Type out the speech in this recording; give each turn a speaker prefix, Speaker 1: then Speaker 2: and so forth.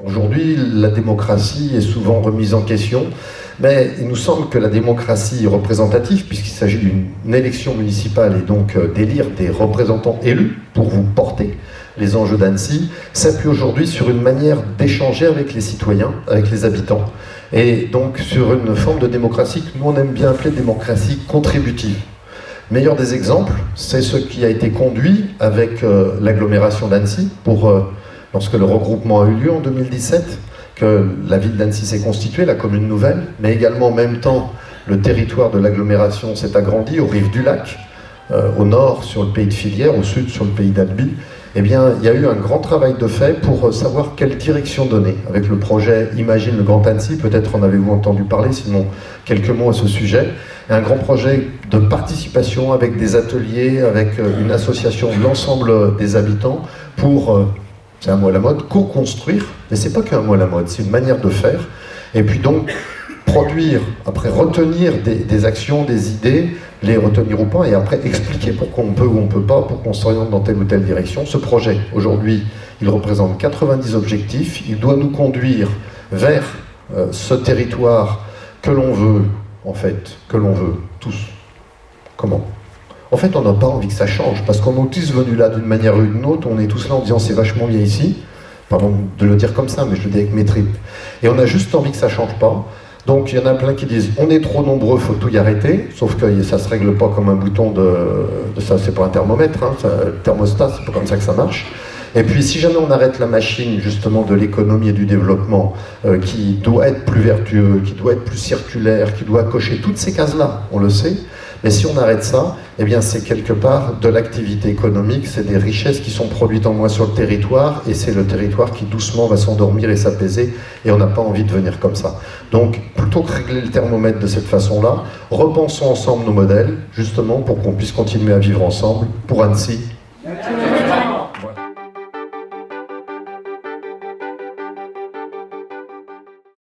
Speaker 1: Aujourd'hui, la démocratie est souvent remise en question, mais il nous semble que la démocratie représentative, puisqu'il s'agit d'une élection municipale et donc d'élire des représentants élus pour vous porter les enjeux d'Annecy, s'appuie aujourd'hui sur une manière d'échanger avec les citoyens, avec les habitants, et donc sur une forme de démocratie que nous on aime bien appeler démocratie contributive. Le meilleur des exemples, c'est ce qui a été conduit avec l'agglomération d'Annecy lorsque le regroupement a eu lieu en 2017, que la ville d'Annecy s'est constituée, la commune nouvelle, mais également en même temps le territoire de l'agglomération s'est agrandi aux rives du lac, au nord sur le pays de Filière, au sud sur le pays d'Albi. Eh bien, il y a eu un grand travail de fait pour savoir quelle direction donner. Avec le projet Imagine le Grand Annecy, peut-être en avez-vous entendu parler, sinon quelques mots à ce sujet. Un grand projet de participation avec des ateliers, avec une association de l'ensemble des habitants pour, c'est un mot à la mode, co-construire, mais c'est pas qu'un mot à la mode, c'est une manière de faire. Et puis donc, produire, après retenir des actions, des idées, les retenir ou pas, et après expliquer pourquoi on peut ou on ne peut pas, pour qu'on s'oriente dans telle ou telle direction. Ce projet, aujourd'hui, il représente 90 objectifs, il doit nous conduire vers ce territoire que l'on veut, en fait, que l'on veut, tous. Comment ? En fait, on n'a pas envie que ça change, parce qu'on est tous venus là d'une manière ou d'une autre, on est tous là en disant c'est vachement bien ici, pardon de le dire comme ça, mais je le dis avec mes tripes, et on a juste envie que ça change pas. Donc il y en a plein qui disent on est trop nombreux, faut tout y arrêter, sauf que ça se règle pas comme un bouton de ça, c'est pas un thermomètre, hein, le thermostat, c'est pas comme ça que ça marche. Et puis si jamais on arrête la machine justement de l'économie et du développement qui doit être plus vertueux, qui doit être plus circulaire, qui doit cocher toutes ces cases-là, on le sait, mais si on arrête ça, eh bien c'est quelque part de l'activité économique, c'est des richesses qui sont produites en moins sur le territoire, et c'est le territoire qui doucement va s'endormir et s'apaiser, et on n'a pas envie de venir comme ça. Donc plutôt que régler le thermomètre de cette façon-là, repensons ensemble nos modèles, justement pour qu'on puisse continuer à vivre ensemble pour Annecy.